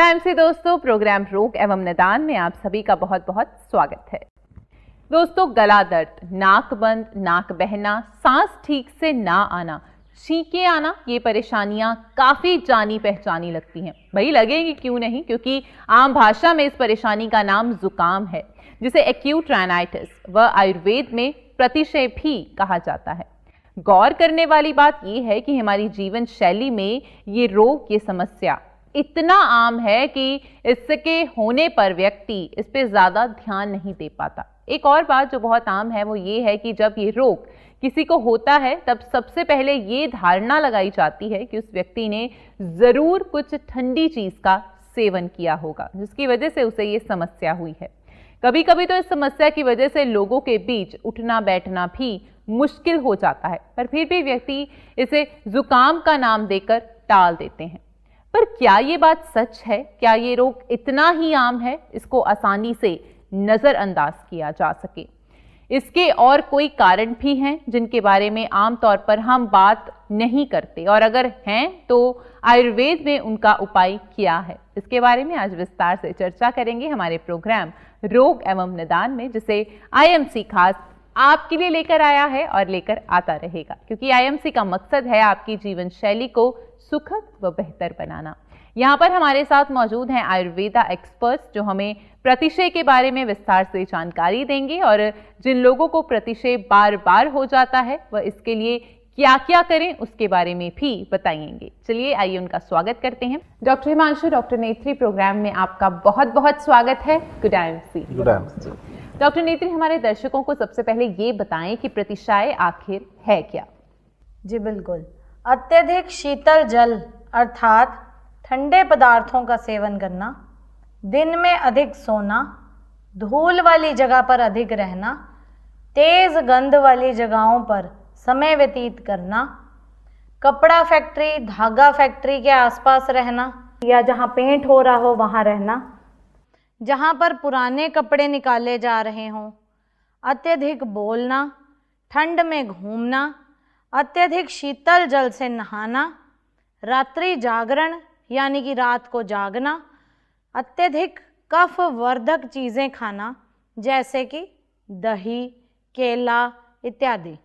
MC दोस्तों, programme रोग एवं निदान में आप सभी का बहुत बहुत स्वागत है। दोस्तों, गला दर्द, नाक बंद, नाक बहना, सांस ठीक से ना आना, छींके आना, ये परेशानियां काफी जानी पहचानी लगती हैं। भाई लगेंगी क्यों नहीं, क्योंकि आम भाषा में इस परेशानी का नाम जुकाम है, जिसे एक्यूट राइनाइटिस व आयुर्वेद में प्रतिशय भी कहा जाता है। गौर करने वाली बात यह है कि हमारी जीवन शैली में ये रोग, ये समस्या इतना आम है कि इसके होने पर व्यक्ति इस पे ज्यादा ध्यान नहीं दे पाता। एक और बात जो बहुत आम है वो ये है कि जब ये रोग किसी को होता है तब सबसे पहले ये धारणा लगाई जाती है कि उस व्यक्ति ने जरूर कुछ ठंडी चीज का सेवन किया होगा, जिसकी वजह से उसे ये समस्या हुई है। कभी कभी तो इस समस्या की वजह से लोगों के बीच उठना बैठना भी मुश्किल हो जाता है, पर फिर भी व्यक्ति इसे जुकाम का नाम देकर टाल देते हैं। पर क्या ये बात सच है? क्या ये रोग इतना ही आम है इसको आसानी से नजरअंदाज किया जा सके? इसके और कोई कारण भी हैं जिनके बारे में आमतौर पर हम बात नहीं करते, और अगर हैं तो आयुर्वेद में उनका उपाय क्या है? इसके बारे में आज विस्तार से चर्चा करेंगे हमारे प्रोग्राम रोग एवं निदान में, जिसे आईएमसी खास आपके लिए लेकर आया है और लेकर आता रहेगा, क्योंकि आईएमसी का मकसद है आपकी जीवन शैली को सुखद व बेहतर बनाना। यहाँ पर हमारे साथ मौजूद हैं आयुर्वेदा एक्सपर्ट्स, जो हमें प्रतिशय के बारे में विस्तार से जानकारी देंगे, और जिन लोगों को प्रतिशय बार बार हो जाता है वह इसके लिए क्या क्या करें उसके बारे में भी बताएंगे। चलिए आइए उनका स्वागत करते हैं। डॉक्टर हिमांशु, डॉक्टर नेत्री, प्रोग्राम में आपका बहुत बहुत स्वागत है। Good MC. डॉक्टर नेत्री, हमारे दर्शकों को सबसे पहले ये बताएं कि प्रतिशय आखिर है क्या? जी बिल्कुल। अत्यधिक शीतल जल अर्थात ठंडे पदार्थों का सेवन करना, दिन में अधिक सोना, धूल वाली जगह पर अधिक रहना, तेज गंध वाली जगहों पर समय व्यतीत करना, कपड़ा फैक्ट्री, धागा फैक्ट्री के आसपास रहना, या जहाँ पेंट हो रहा हो वहाँ रहना, जहाँ पर पुराने कपड़े निकाले जा रहे हों, अत्यधिक बोलना, ठंड में घूमना, अत्यधिक शीतल जल से नहाना, रात्रि जागरण यानी कि रात को जागना, अत्यधिक कफ वर्धक चीज़ें खाना जैसे कि दही, केला इत्यादि।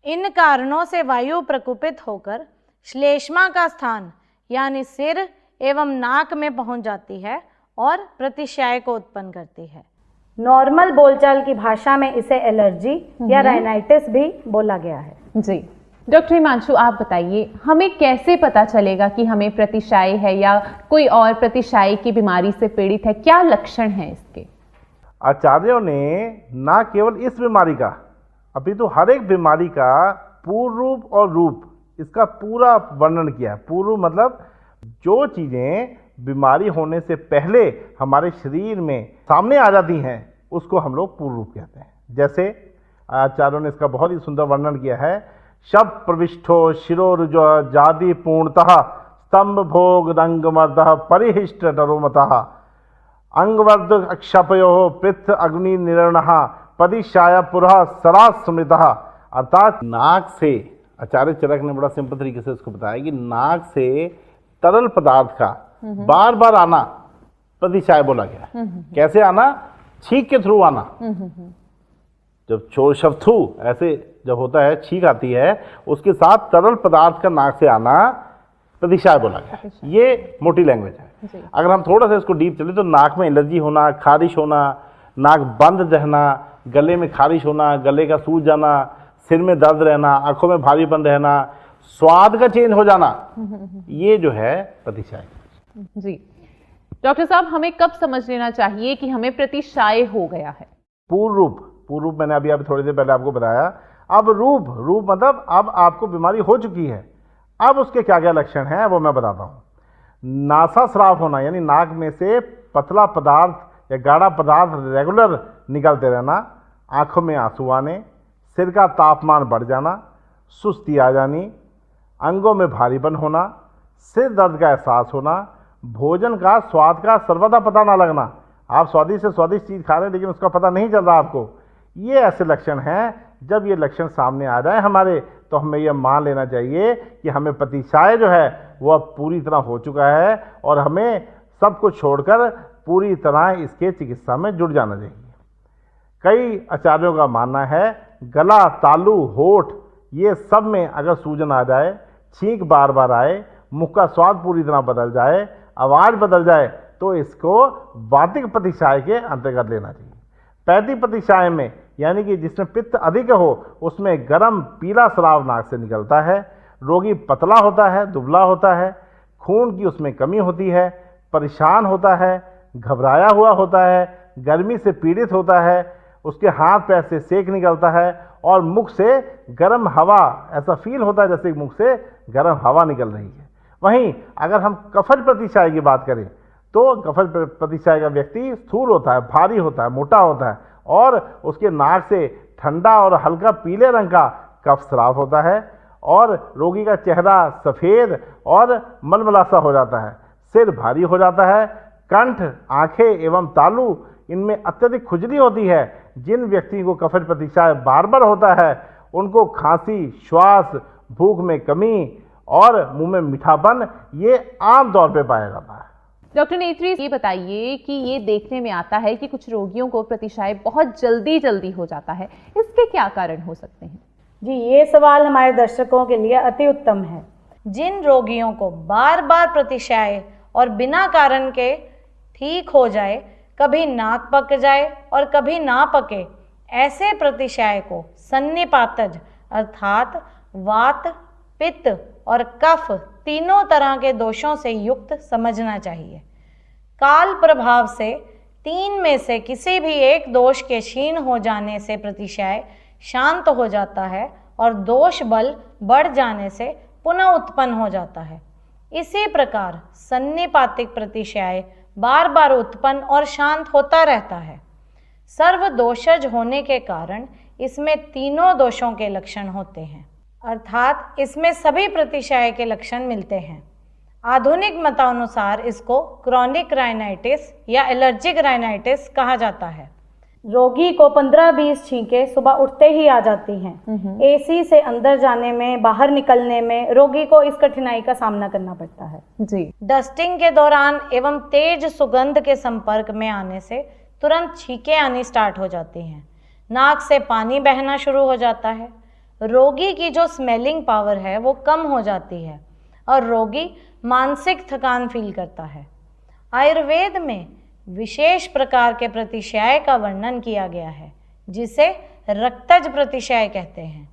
इन कारणों से वायु प्रकुपित होकर श्लेष्मा का स्थान यानी सिर एवं नाक में पहुंच जाती है और प्रतिशय को उत्पन्न करती है। नॉर्मल बोलचाल की भाषा में इसे एलर्जी या राइनाइटिस भी बोला गया है। जी डॉक्टर हिमांशु, आप बताइए हमें कैसे पता चलेगा कि हमें प्रतिशय है या कोई और प्रतिशय की बीमारी से पीड़ित है? क्या लक्षण है इसके? आचार्यों ने ना केवल इस बीमारी का अपितु हर एक बीमारी का पूर्व रूप और रूप, इसका पूरा वर्णन किया है। पूर्व मतलब जो चीज़ें बीमारी होने से पहले हमारे शरीर में सामने आ जाती हैं उसको हम लोग पूर्व रूप कहते हैं। जैसे आचार्यों ने इसका बहुत ही सुंदर वर्णन किया है। शब प्रविष्टो शिरोरुजो जाति पूर्णतः स्तंभ भोग रंगमर्द परिहिष्ट डरोमतः अंगवर्द अक्षपयो पृथ अग्नि निर्णः पदिशाया पुरः सरास स्मृत। अर्थात नाक से, आचार्य चरक ने बड़ा सिंपल तरीके से उसको बताया कि नाक से तरल पदार्थ का बार बार आना प्रतिशय बोला गया। कैसे आना? छींक के थ्रू आना। जब चोर शब्द थू ऐसे जब होता है, छींक आती है, उसके साथ तरल पदार्थ का नाक से आना प्रतिशय बोला गया। ये मोटी लैंग्वेज है। अगर हम थोड़ा सा इसको डीप चले तो नाक में एलर्जी होना, खारिश होना, नाक बंद रहना, गले में खारिश होना, गले का सूज जाना, सिर में दर्द रहना, आंखों में भारीपन रहना, स्वाद का चेंज हो जाना, ये जो है प्रतिशय। जी डॉक्टर साहब, हमें कब समझ लेना चाहिए कि हमें प्रतिशय हो गया है? पूर्व रूप मैंने अभी थोड़ी देर पहले आपको बताया। अब रूप मतलब अब आपको बीमारी हो चुकी है, अब उसके क्या क्या लक्षण हैं वो मैं बताता हूँ। नासा स्राव होना यानी नाक में से पतला पदार्थ या गाढ़ा पदार्थ रेगुलर निकलते रहना, आंखों में आंसू आने, सिर का तापमान बढ़ जाना, सुस्ती आ जानी, अंगों में भारीपन होना, सिर दर्द का एहसास होना, भोजन का स्वाद का सर्वदा पता ना लगना। आप स्वादिष्ट से स्वादिष्ट चीज़ खा रहे हैं लेकिन उसका पता नहीं चल रहा आपको। ये ऐसे लक्षण हैं। जब ये लक्षण सामने आ जाए हमारे, तो हमें यह मान लेना चाहिए कि हमें प्रतिशय जो है वह पूरी तरह हो चुका है और हमें सब कुछ छोड़कर पूरी तरह इसके चिकित्सा में जुट जाना चाहिए। कई आचार्यों का मानना है गला, तालू, होठ ये सब में अगर सूजन आ जाए, छींक बार बार आए, मुख का स्वाद पूरी तरह बदल जाए, आवाज़ बदल जाए, तो इसको वातिक प्रतिशाय के अंतर्गत लेना चाहिए। पैतिक प्रतिशाय में यानी कि जिसमें पित्त अधिक हो उसमें गर्म पीला स्राव नाक से निकलता है, रोगी पतला होता है, दुबला होता है, खून की उसमें कमी होती है, परेशान होता है, घबराया हुआ होता है, गर्मी से पीड़ित होता है, उसके हाथ पैर से सेक निकलता है और मुख से गर्म हवा, ऐसा फील होता है जैसे मुख से गर्म हवा निकल रही है। वहीं अगर हम कफज प्रतिशाय की बात करें तो कफज प्रतिशाय का व्यक्ति स्थूल होता है, भारी होता है, मोटा होता है और उसके नाक से ठंडा और हल्का पीले रंग का कफ स्राव होता है और रोगी का चेहरा सफ़ेद और मलमलासा हो जाता है, सिर भारी हो जाता है, कंठ, आंखें एवं तालू इनमें अत्यधिक खुजली होती है। जिन व्यक्ति को कफज प्रतिशाय बार बार होता है उनको खांसी, श्वास, भूख में कमी और मुंह में मीठापन ये आम तौर पे पाया जाता है। डॉक्टर नेत्री, ये बताइए कि ये देखने में आता है कि कुछ रोगियों को प्रतिशाय बहुत जल्दी हो जाता है, इसके क्या कारण हो सकते हैं? जी, ये सवाल हमारे दर्शकों के लिए अति उत्तम है। जिन रोगियों को बार बार प्रतिशाय और बिना कारण के ठीक हो जाए, कभी नाक पक जाए और कभी ना पके, ऐसे प्रतिशाय को सन्निपातज अर्थात वात, पित्त और कफ तीनों तरह के दोषों से युक्त समझना चाहिए। काल प्रभाव से तीन में से किसी भी एक दोष के क्षीण हो जाने से प्रतिशाय शांत हो जाता है और दोष बल बढ़ जाने से पुनः उत्पन्न हो जाता है। इसी प्रकार सन्निपातिक प्रतिशाय बार बार उत्पन्न और शांत होता रहता है। सर्वदोषज होने के कारण इसमें तीनों दोषों के लक्षण होते हैं, अर्थात इसमें सभी प्रतिशाय के लक्षण मिलते हैं। आधुनिक मतानुसार इसको क्रॉनिक राइनाइटिस या एलर्जिक राइनाइटिस कहा जाता है। रोगी को 15-20 छींकें सुबह उठते ही आ जाती हैं। एसी से अंदर जाने में, बाहर निकलने में रोगी को इस कठिनाई का सामना करना पड़ता है। जी। डस्टिंग के दौरान एवं तेज सुगंध के संपर्क में आने से तुरंत छींकें आनी स्टार्ट हो जाती हैं। नाक से पानी बहना शुरू हो जाता है। रोगी की जो स्मेलिंग पावर है वो कम हो जाती है और रोगी मानसिक थकान फील करता है। आयुर्वेद में विशेष प्रकार के प्रतिशाय का वर्णन किया गया है जिसे रक्तज प्रतिशाय कहते हैं।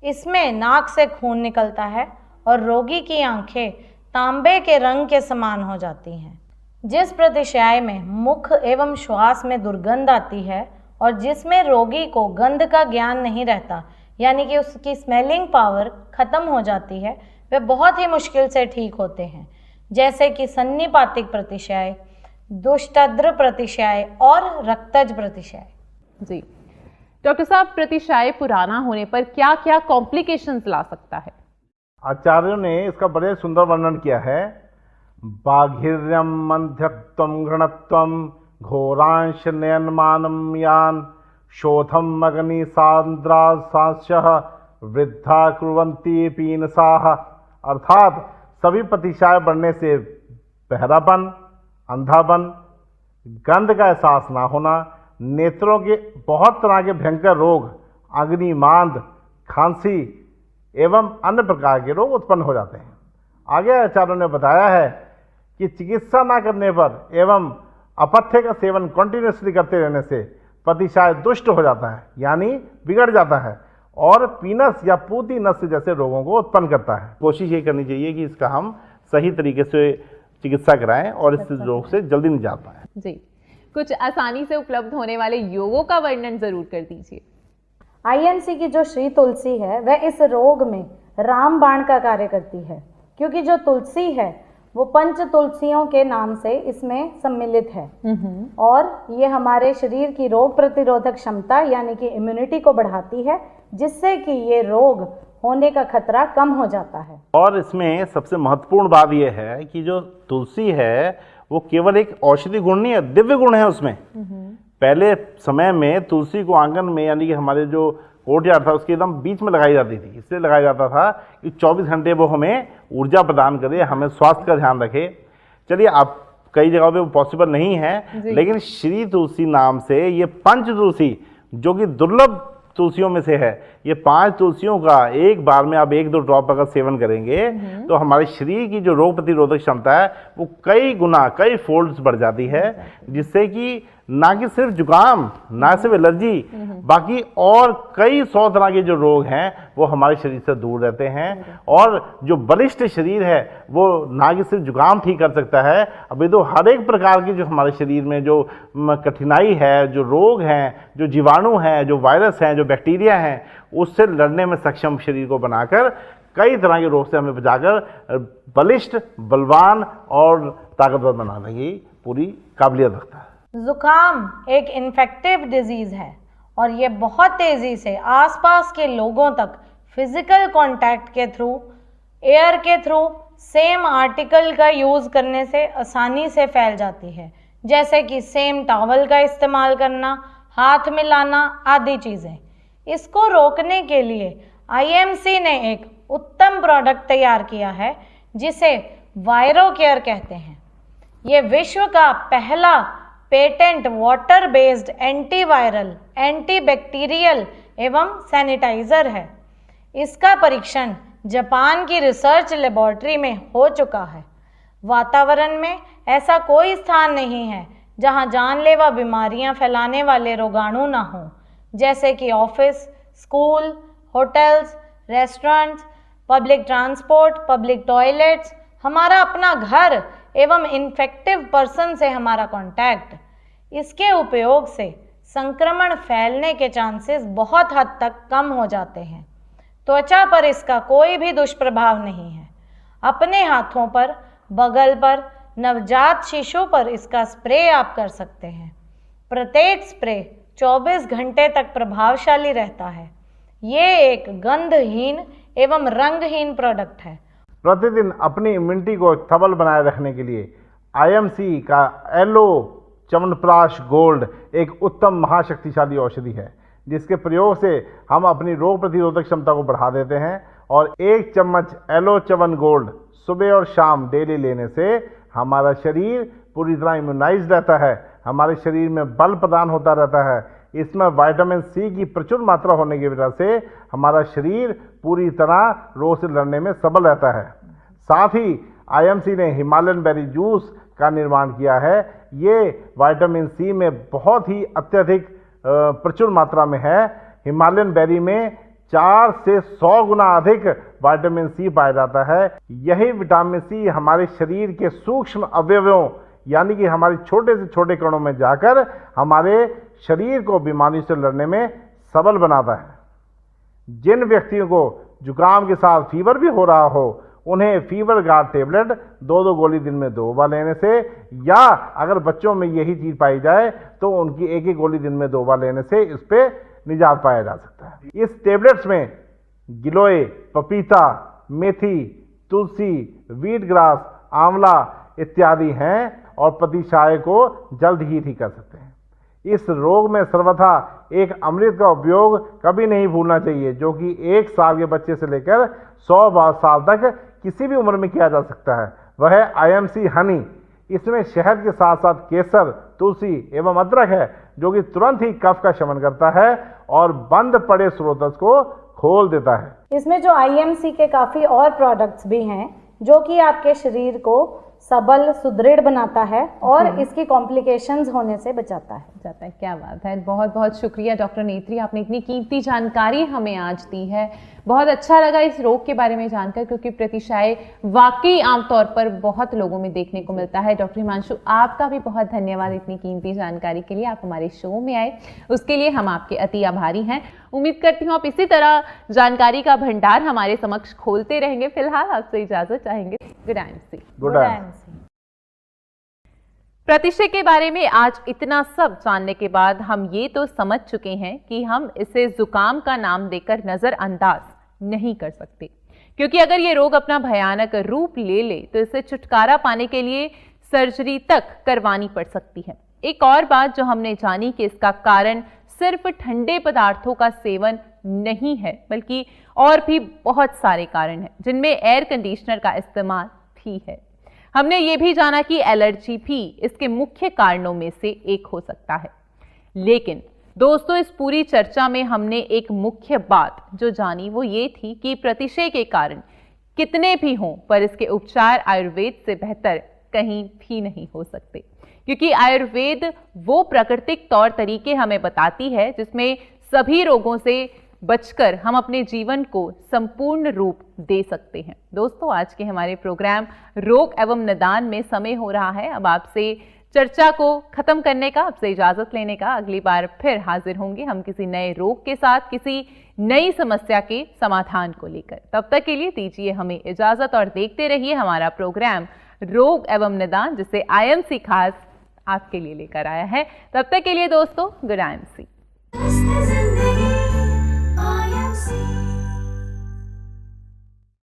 इसमें नाक से खून निकलता है और रोगी की आंखें तांबे के रंग के समान हो जाती हैं। जिस प्रतिशाय में मुख एवं श्वास में दुर्गंध आती है और जिसमें रोगी को गंध का ज्ञान नहीं रहता, यानी कि उसकी स्मेलिंग पावर खत्म हो जाती है, वे बहुत ही मुश्किल से ठीक होते हैं, जैसे कि सन्निपातिक प्रतिशाय, दुष्टद्र प्रतिशाय और रक्तज प्रतिशाय। जी डॉक्टर साहब, प्रतिशाय पुराना होने पर क्या क्या कॉम्प्लिकेशंस ला सकता है? आचार्यों ने इसका बड़े सुंदर वर्णन किया है। बाघिर्यम मंध्यत्वम घृणत्वम घोरांश नयनमानम यान शोथम अग्नि सांद्रा सांशः वृद्धा कुर्वन्ति पीनसाः। अर्थात सभी प्रतिशाय बढ़ने से बहरापन, अंधापन, गंध का एहसास ना होना, नेत्रों के बहुत तरह के भयंकर रोग, अग्निमांद, खांसी एवं अन्य प्रकार के रोग उत्पन्न हो जाते हैं। आगे आचार्यों ने बताया है कि चिकित्सा ना करने पर एवं अपथ्य का सेवन कंटिन्यूसली करते रहने से प्रतिशाय दुष्ट हो जाता है, यानी बिगड़ जाता है और पीनस या पूती नस जैसे रोगों को उत्पन्न करता है। कोशिश ये करनी चाहिए कि इसका हम सही तरीके से चिकित्सा कराएं और इस रोग से जल्दी निजात पाएं। जी, कुछ आसानी से उपलब्ध होने वाले योगों का वर्णन जरूर कर दीजिए। आईएमसी की जो श्री तुलसी है वह इस रोग में रामबाण का कार्य करती है, क्योंकि जो तुलसी है वो पंच तुलसियों के नाम से इसमें सम्मिलित है और ये हमारे शरीर की रोग प्रतिरोधक क्षमता यानी कि इम्यूनिटी को बढ़ाती है, जिससे कि ये रोग होने का खतरा कम हो जाता है। और इसमें सबसे महत्वपूर्ण बात यह है कि जो तुलसी है वो केवल एक औषधि गुण नहीं है, दिव्य गुण है उसमें। पहले समय में तुलसी को आंगन में यानी कि हमारे जो कोर्टयार्ड था उसके एकदम बीच में लगाई जाती थी। इसलिए लगाया जाता था कि 24 घंटे वो हमें ऊर्जा प्रदान करे, हमें स्वास्थ्य का ध्यान रखे। चलिए, आप कई जगहों पे वो पॉसिबल नहीं है, लेकिन श्री तुलसी नाम से ये पंच तुलसी जो कि दुर्लभ तुलसियों में से है, ये 5 तुलसियों का एक बार में आप 1-2 ड्रॉप अगर सेवन करेंगे तो हमारे शरीर की जो रोग प्रतिरोधक क्षमता है वो कई गुना, कई फोल्ड्स बढ़ जाती है, जिससे कि ना कि सिर्फ जुकाम, ना सिर्फ एलर्जी, बाकी और कई 100 तरह के जो रोग हैं वो हमारे शरीर से दूर रहते हैं। और जो बलिष्ठ शरीर है वो ना कि सिर्फ जुकाम ठीक कर सकता है, अभी तो हर एक प्रकार की जो हमारे शरीर में जो कठिनाई है, जो रोग हैं, जो जीवाणु हैं, जो वायरस हैं, जो बैक्टीरिया हैं, उससे लड़ने में सक्षम शरीर को बनाकर कई तरह के रोग से हमें बचाकर बलिष्ठ, बलवान और ताकतवर बनाने की पूरी काबिलियत रखता है। जुकाम एक इन्फेक्टिव डिजीज है और ये बहुत तेज़ी से आसपास के लोगों तक फिजिकल कांटेक्ट के थ्रू, एयर के थ्रू, सेम आर्टिकल का यूज़ करने से आसानी से फैल जाती है, जैसे कि सेम टॉवल का इस्तेमाल करना, हाथ मिलाना आदि चीज़ें। इसको रोकने के लिए आईएमसी ने एक उत्तम प्रोडक्ट तैयार किया है जिसे वायरोकेयर कहते हैं। ये विश्व का पहला patent water based antiviral, antibacterial एवं सैनिटाइजर है। इसका परीक्षण जापान की रिसर्च लेबोरेटरी में हो चुका है। वातावरण में ऐसा कोई स्थान नहीं है जहां जानलेवा बीमारियां फैलाने वाले रोगाणु ना हों, जैसे कि office, school, hotels, restaurants, public transport, public toilets, हमारा अपना घर एवं इन्फेक्टिव पर्सन से हमारा कांटेक्ट। इसके उपयोग से संक्रमण फैलने के चांसेस बहुत हद तक कम हो जाते हैं। त्वचा पर इसका कोई भी दुष्प्रभाव नहीं है। अपने हाथों पर, बगल पर, नवजात शिशु पर इसका स्प्रे आप कर सकते हैं। प्रत्येक स्प्रे 24 घंटे तक प्रभावशाली रहता है। ये एक गंधहीन एवं रंगहीन प्रोडक्ट है। प्रतिदिन अपनी इम्यूनिटी को सबल बनाए रखने के लिए आईएमसी का एलो च्यवनप्राश गोल्ड एक उत्तम महाशक्तिशाली औषधि है, जिसके प्रयोग से हम अपनी रोग प्रतिरोधक क्षमता को बढ़ा देते हैं। और 1 चम्मच एलो च्यवन गोल्ड सुबह और शाम डेली लेने से हमारा शरीर पूरी तरह इम्यूनाइज्ड रहता है, हमारे शरीर में बल प्रदान होता रहता है। इसमें विटामिन सी की प्रचुर मात्रा होने की वजह से हमारा शरीर पूरी तरह रोग से लड़ने में सबल रहता है। साथ ही आईएमसी ने हिमालयन बेरी जूस का निर्माण किया है। ये विटामिन सी में बहुत ही अत्यधिक प्रचुर मात्रा में है। हिमालयन बेरी में 4 से 100 गुना अधिक विटामिन सी पाया जाता है। यही विटामिन सी हमारे शरीर के सूक्ष्म अवयवों यानी कि हमारे छोटे से छोटे कणों में जाकर हमारे शरीर को बीमारी से लड़ने में सबल बनाता है। जिन व्यक्तियों को जुकाम के साथ फीवर भी हो रहा हो, उन्हें फीवर गार्ड टेबलेट 2-2 गोली दिन में 2 बार लेने से, या अगर बच्चों में यही चीज़ पाई जाए तो उनकी 1-1 गोली दिन में 2 बार लेने से इस पर निजात पाया जा सकता है। इस टेबलेट्स में गिलोय, पपीता, मेथी, तुलसी, वीट ग्रास, आंवला इत्यादि हैं और प्रतिशाय को जल्द ही ठीक कर सकते हैं। इस रोग में सर्वथा एक अमृत का उपयोग कभी नहीं भूलना चाहिए, जो कि 1 साल के बच्चे से लेकर 100 साल तक किसी भी उम्र में किया जा सकता है। वह है आईएमसी हनी। इसमें शहद के साथ साथ केसर, तुलसी एवं अदरक है, जो कि तुरंत ही कफ का शमन करता है और बंद पड़े स्रोतस को खोल देता है। इसमें जो आईएमसी के काफ़ी और प्रोडक्ट्स भी हैं जो कि आपके शरीर को सबल, सुदृढ़ बनाता है और इसकी कॉम्प्लिकेशंस होने से बचाता है। क्या बात है। बहुत बहुत शुक्रिया डॉक्टर नेत्री, आपने इतनी कीमती जानकारी हमें आज दी है। बहुत अच्छा लगा इस रोग के बारे में जानकर, क्योंकि प्रतिशाय वाकई आमतौर पर बहुत लोगों में देखने को मिलता है। डॉक्टर हिमांशु, आपका भी बहुत धन्यवाद इतनी कीमती जानकारी के लिए। आप हमारे शो में आए, उसके लिए हम आपके अति आभारी हैं। उम्मीद करती हूँ आप इसी तरह जानकारी का भंडार हमारे समक्ष खोलते रहेंगे। फिलहाल आपसे इजाजत चाहेंगे। Good MC. Good MC. प्रतिशय के बारे में आज इतना सब जानने के बाद हम ये तो समझ चुके हैं कि हम इसे जुकाम का नाम देकर नजरअंदाज नहीं कर सकते, क्योंकि अगर ये रोग अपना भयानक रूप ले ले तो इससे छुटकारा पाने के लिए सर्जरी तक करवानी पड़ सकती है। एक और बात जो हमने जानी कि इसका कारण सिर्फ ठंडे पदार्थों का सेवन नहीं है, बल्कि और भी बहुत सारे कारण हैं, जिनमें एयर कंडीशनर का इस्तेमाल भी है। हमने ये भी जाना कि एलर्जी भी इसके मुख्य कारणों में से एक हो सकता है। लेकिन दोस्तों, इस पूरी चर्चा में हमने एक मुख्य बात जो जानी वो ये थी कि प्रतिशय के कारण कितने भी हों, पर इसके उपचार आयुर्वेद से बेहतर कहीं भी नहीं हो सकते, क्योंकि आयुर्वेद वो प्राकृतिक तौर तरीके हमें बताती है जिसमें सभी रोगों से बचकर हम अपने जीवन को संपूर्ण रूप दे सकते हैं। दोस्तों, आज के हमारे प्रोग्राम रोग एवं निदान में समय हो रहा है अब आपसे चर्चा को खत्म करने का, आपसे इजाजत लेने का। अगली बार फिर हाजिर होंगे हम किसी नए रोग के साथ, किसी नई समस्या के समाधान को लेकर। तब तक के लिए दीजिए हमें इजाजत और देखते रहिए हमारा प्रोग्राम रोग एवं निदान, जिसे IMC खास आपके लिए लेकर आया है। तब तक के लिए दोस्तों, गुड IMC।